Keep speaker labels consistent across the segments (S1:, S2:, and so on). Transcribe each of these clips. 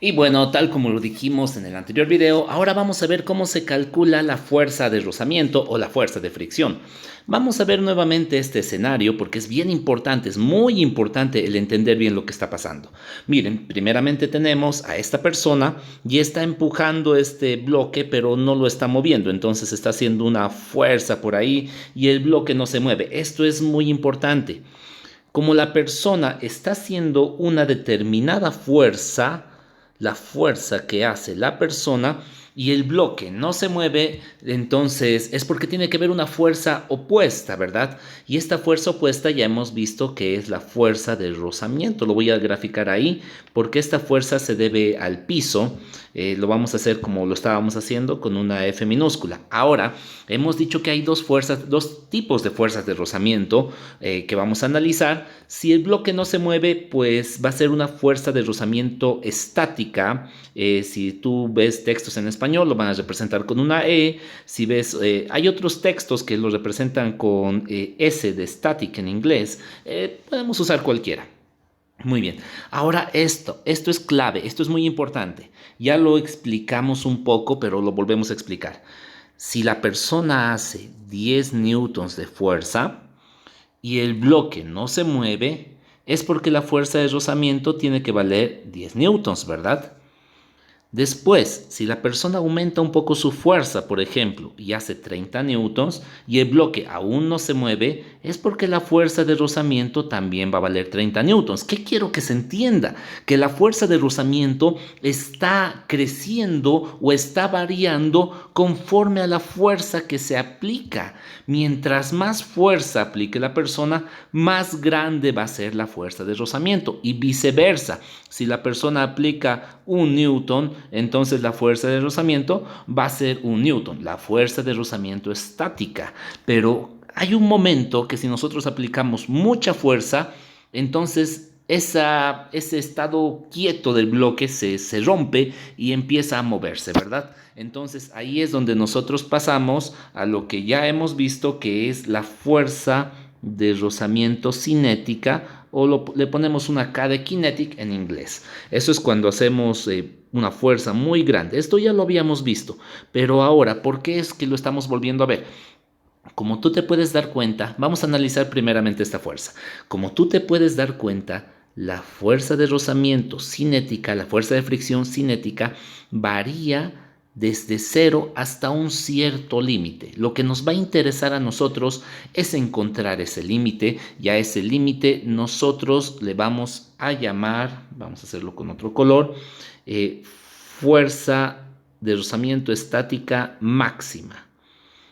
S1: Y bueno, tal como lo dijimos en el anterior video, ahora vamos a ver cómo se calcula la fuerza de rozamiento o la fuerza de fricción. Vamos a ver nuevamente este escenario porque es bien importante, es muy importante el entender bien lo que está pasando. Miren, primeramente tenemos a esta persona y está empujando este bloque pero no lo está moviendo, entonces está haciendo una fuerza por ahí y el bloque no se mueve. Esto es muy importante. Como la persona está haciendo una determinada fuerza, la fuerza que hace la persona y el bloque no se mueve, entonces es porque tiene que haber una fuerza opuesta, ¿verdad? Y esta fuerza opuesta ya hemos visto que es la fuerza del rozamiento. Lo voy a graficar ahí porque esta fuerza se debe al piso. Lo vamos a hacer como lo estábamos haciendo con una F minúscula. Ahora, hemos dicho que hay dos tipos de fuerzas de rozamiento que vamos a analizar. Si el bloque no se mueve, pues va a ser una fuerza de rozamiento estática. Si tú ves textos en español, lo van a representar con una E. Si ves, hay otros textos que lo representan con S de static en inglés. Podemos usar cualquiera. Muy bien, ahora esto es clave, esto es muy importante. Ya lo explicamos un poco, pero lo volvemos a explicar. Si la persona hace 10 newtons de fuerza y el bloque no se mueve, es porque la fuerza de rozamiento tiene que valer 10 newtons, ¿verdad? Después, si la persona aumenta un poco su fuerza, por ejemplo, y hace 30 newtons y el bloque aún no se mueve, es porque la fuerza de rozamiento también va a valer 30 newtons. ¿Qué quiero que se entienda? Que la fuerza de rozamiento está creciendo o está variando conforme a la fuerza que se aplica. Mientras más fuerza aplique la persona, más grande va a ser la fuerza de rozamiento y viceversa. Si la persona aplica un newton, entonces la fuerza de rozamiento va a ser un newton. La fuerza de rozamiento estática. Pero hay un momento que si nosotros aplicamos mucha fuerza, entonces ese estado quieto del bloque se rompe y empieza a moverse, ¿verdad? Entonces ahí es donde nosotros pasamos a lo que ya hemos visto que es la fuerza de rozamiento cinética o le ponemos una K de kinetic en inglés. Eso es cuando hacemos una fuerza muy grande. Esto ya lo habíamos visto, pero ahora, ¿por qué es que lo estamos volviendo a ver? Como tú te puedes dar cuenta, vamos a analizar primeramente esta fuerza. Como tú te puedes dar cuenta, la fuerza de rozamiento cinética, la fuerza de fricción cinética, varía desde cero hasta un cierto límite. Lo que nos va a interesar a nosotros es encontrar ese límite y a ese límite nosotros le vamos a llamar, vamos a hacerlo con otro color, fuerza de rozamiento estática máxima.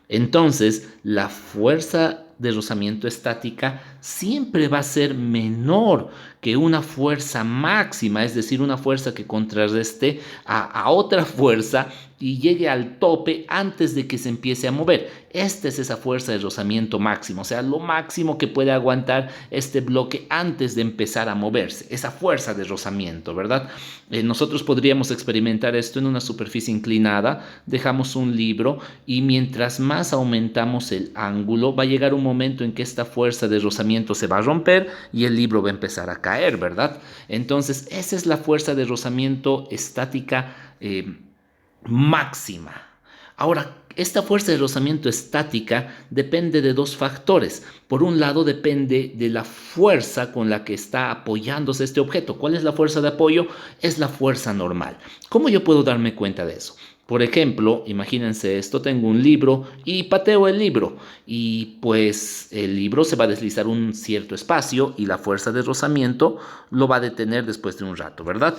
S1: Entonces, la fuerza de rozamiento estática siempre va a ser menor que una fuerza máxima, es decir, una fuerza que contrarreste a otra fuerza y llegue al tope antes de que se empiece a mover. Esta es esa fuerza de rozamiento máximo, o sea, lo máximo que puede aguantar este bloque antes de empezar a moverse, esa fuerza de rozamiento, ¿verdad? Nosotros podríamos experimentar esto en una superficie inclinada, dejamos un libro y mientras más aumentamos el ángulo, va a llegar un momento en que esta fuerza de rozamiento se va a romper y el libro va a empezar a caer, ¿verdad? Entonces, esa es la fuerza de rozamiento estática máxima. Ahora, esta fuerza de rozamiento estática depende de dos factores. Por un lado, depende de la fuerza con la que está apoyándose este objeto. ¿Cuál es la fuerza de apoyo? Es la fuerza normal. ¿Cómo yo puedo darme cuenta de eso? Por ejemplo, imagínense esto, tengo un libro y pateo el libro y pues el libro se va a deslizar un cierto espacio y la fuerza de rozamiento lo va a detener después de un rato, ¿verdad?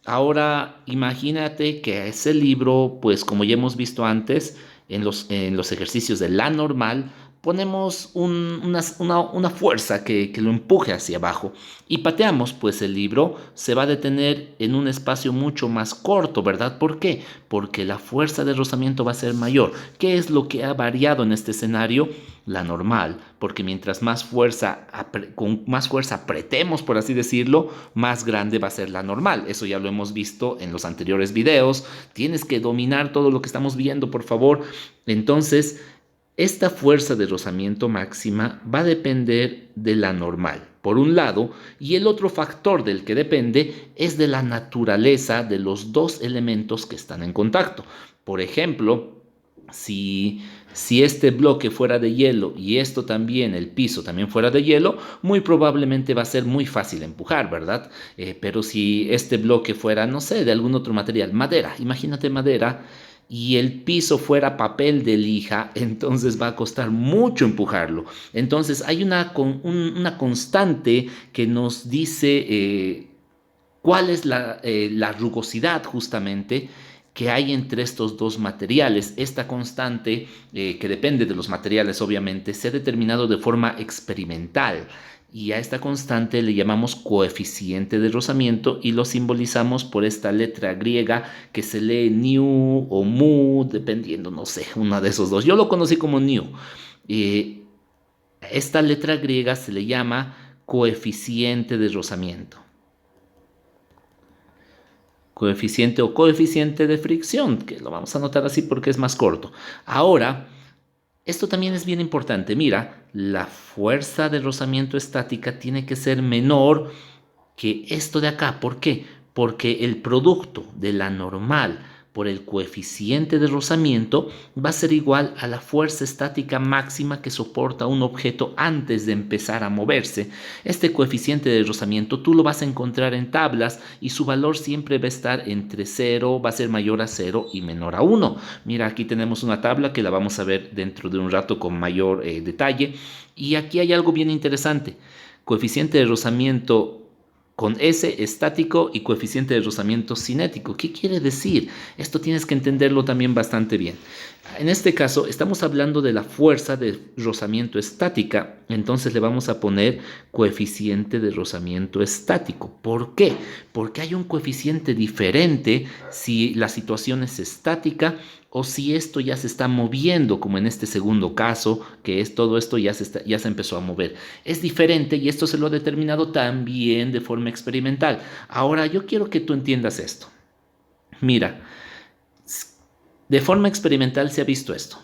S1: Ahora imagínate que a ese libro, pues como ya hemos visto antes en los ejercicios de la normal, ponemos una fuerza que lo empuje hacia abajo y pateamos, pues el libro se va a detener en un espacio mucho más corto, ¿verdad? ¿Por qué? Porque la fuerza de rozamiento va a ser mayor. ¿Qué es lo que ha variado en este escenario? La normal, porque mientras más fuerza, con más fuerza apretemos, por así decirlo, más grande va a ser la normal. Eso ya lo hemos visto en los anteriores videos. Tienes que dominar todo lo que estamos viendo, por favor. Entonces, esta fuerza de rozamiento máxima va a depender de la normal. por un lado, y el otro factor del que depende es de la naturaleza de los dos elementos que están en contacto. Por ejemplo, si este bloque fuera de hielo y esto también, el piso también fuera de hielo, muy probablemente va a ser muy fácil empujar, ¿verdad? Pero si este bloque fuera, no sé, de algún otro material, madera, imagínate madera, y el piso fuera papel de lija, entonces va a costar mucho empujarlo. Entonces hay una constante que nos dice cuál es la rugosidad justamente que hay entre estos dos materiales. Esta constante, que depende de los materiales obviamente, se ha determinado de forma experimental. Y a esta constante le llamamos coeficiente de rozamiento y lo simbolizamos por esta letra griega que se lee nu o mu, dependiendo, no sé, una de esos dos. Yo lo conocí como nu. Eh, Esta letra griega se le llama coeficiente de rozamiento. Coeficiente o coeficiente de fricción, que lo vamos a anotar así porque es más corto. Ahora, esto también es bien importante. Mira, la fuerza de rozamiento estática tiene que ser menor que esto de acá. ¿Por qué? Porque el producto de la normal por el coeficiente de rozamiento va a ser igual a la fuerza estática máxima que soporta un objeto antes de empezar a moverse. Este coeficiente de rozamiento tú lo vas a encontrar en tablas y su valor siempre va a estar entre 0, va a ser mayor a 0 y menor a 1. Mira, aquí tenemos una tabla que la vamos a ver dentro de un rato con mayor detalle. Y aquí hay algo bien interesante. Coeficiente de rozamiento con S estático y coeficiente de rozamiento cinético. ¿Qué quiere decir? Esto tienes que entenderlo también bastante bien. En este caso estamos hablando de la fuerza de rozamiento estática, entonces le vamos a poner coeficiente de rozamiento estático. ¿Por qué? Porque hay un coeficiente diferente si la situación es estática o si esto ya se está moviendo, como en este segundo caso, que es todo esto ya se empezó a mover. Es diferente y esto se lo ha determinado también de forma experimental. Ahora, yo quiero que tú entiendas esto. Mira, de forma experimental se ha visto esto.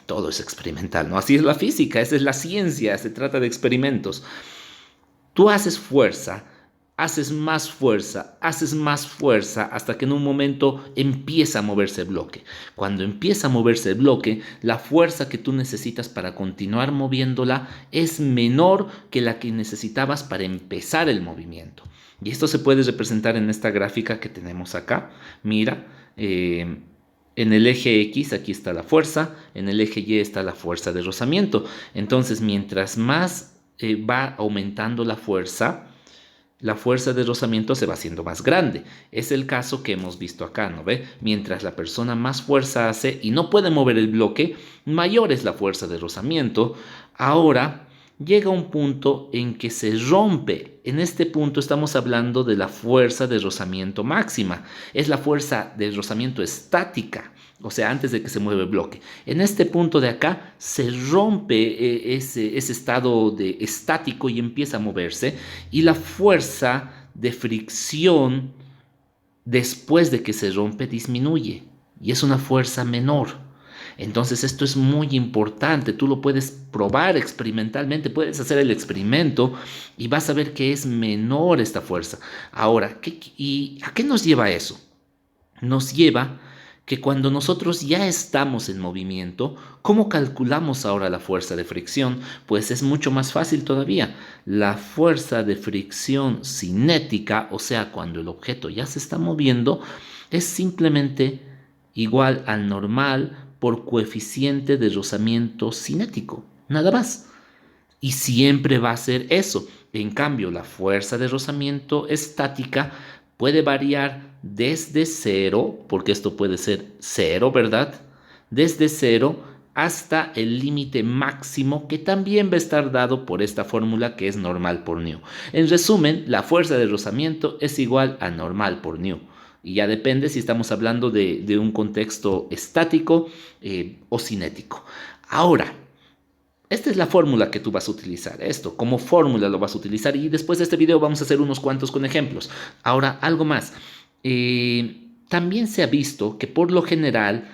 S1: Todo es experimental, ¿no? Así es la física, esa es la ciencia, se trata de experimentos. Tú haces más fuerza hasta que en un momento empieza a moverse el bloque. Cuando empieza a moverse el bloque, la fuerza que tú necesitas para continuar moviéndola es menor que la que necesitabas para empezar el movimiento. Y esto se puede representar en esta gráfica que tenemos acá. Mira, en el eje X aquí está la fuerza, en el eje Y está la fuerza de rozamiento. Entonces, mientras más va aumentando la fuerza de rozamiento se va haciendo más grande. Es el caso que hemos visto acá, ¿no ve? Mientras la persona más fuerza hace y no puede mover el bloque, mayor es la fuerza de rozamiento. Ahora llega un punto en que se rompe. En este punto estamos hablando de la fuerza de rozamiento máxima. Es la fuerza de rozamiento estática, o sea, antes de que se mueva el bloque. En este punto de acá se rompe ese estado de estático y empieza a moverse, y la fuerza de fricción después de que se rompe disminuye y es una fuerza menor. Entonces esto es muy importante, tú lo puedes probar experimentalmente, puedes hacer el experimento y vas a ver que es menor esta fuerza. Ahora, ¿y a qué nos lleva eso? Nos lleva que cuando nosotros ya estamos en movimiento, ¿cómo calculamos ahora la fuerza de fricción? Pues es mucho más fácil todavía. La fuerza de fricción cinética, o sea, cuando el objeto ya se está moviendo, es simplemente igual al normal por coeficiente de rozamiento cinético, nada más. Y siempre va a ser eso. En cambio, la fuerza de rozamiento estática puede variar desde cero, porque esto puede ser cero, ¿verdad? Desde cero hasta el límite máximo, que también va a estar dado por esta fórmula que es normal por nu. En resumen, la fuerza de rozamiento es igual a normal por nu. Y ya depende si estamos hablando de un contexto estático o cinético. Ahora, esta es la fórmula que tú vas a utilizar, esto, como fórmula lo vas a utilizar, y después de este video vamos a hacer unos cuantos con ejemplos. Ahora, algo más. También se ha visto que por lo general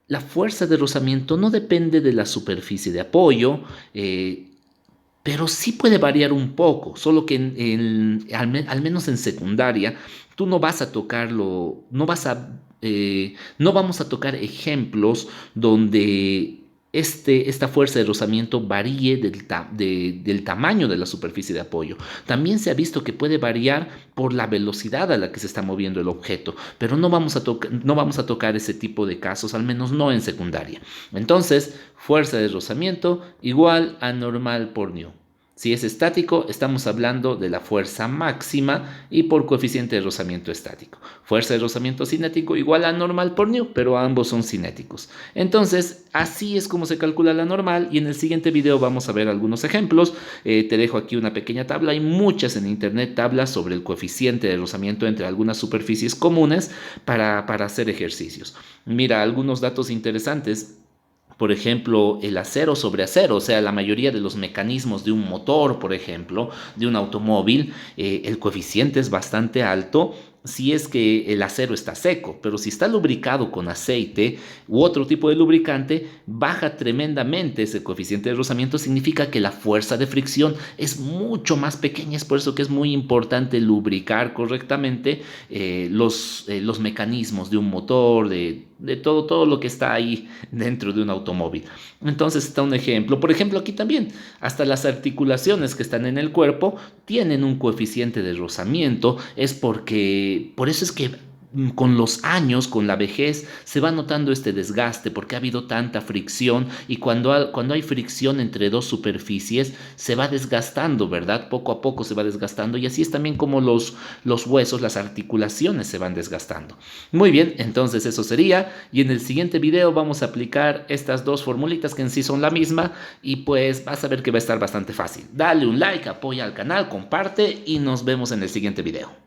S1: la fuerza de rozamiento no depende de la superficie de apoyo, pero sí puede variar un poco, solo que al menos en secundaria tú no vas a tocarlo, no vamos a tocar ejemplos donde esta fuerza de rozamiento varíe del tamaño de la superficie de apoyo. También se ha visto que puede variar por la velocidad a la que se está moviendo el objeto, pero no vamos a tocar ese tipo de casos, al menos no en secundaria. Entonces, fuerza de rozamiento igual a normal por nu. Si es estático, estamos hablando de la fuerza máxima y por coeficiente de rozamiento estático. Fuerza de rozamiento cinético igual a normal por nu, pero ambos son cinéticos. Entonces, así es como se calcula la normal y en el siguiente video vamos a ver algunos ejemplos. Te dejo aquí una pequeña tabla. Hay muchas en internet tablas sobre el coeficiente de rozamiento entre algunas superficies comunes para hacer ejercicios. Mira, algunos datos interesantes. Por ejemplo, el acero sobre acero, o sea, la mayoría de los mecanismos de un motor, por ejemplo, de un automóvil, el coeficiente es bastante alto si es que el acero está seco, pero si está lubricado con aceite u otro tipo de lubricante, baja tremendamente ese coeficiente de rozamiento, significa que la fuerza de fricción es mucho más pequeña, es por eso que es muy importante lubricar correctamente los mecanismos de un motor, de todo lo que está ahí dentro de un automóvil. Entonces está un ejemplo. Por ejemplo, aquí también, hasta las articulaciones que están en el cuerpo tienen un coeficiente de rozamiento. Por eso es que con los años, con la vejez, se va notando este desgaste porque ha habido tanta fricción y cuando hay fricción entre dos superficies se va desgastando, ¿verdad? Poco a poco se va desgastando y así es también como los huesos, las articulaciones se van desgastando. Muy bien, entonces eso sería y en el siguiente video vamos a aplicar estas dos formulitas que en sí son la misma y pues vas a ver que va a estar bastante fácil. Dale un like, apoya al canal, comparte y nos vemos en el siguiente video.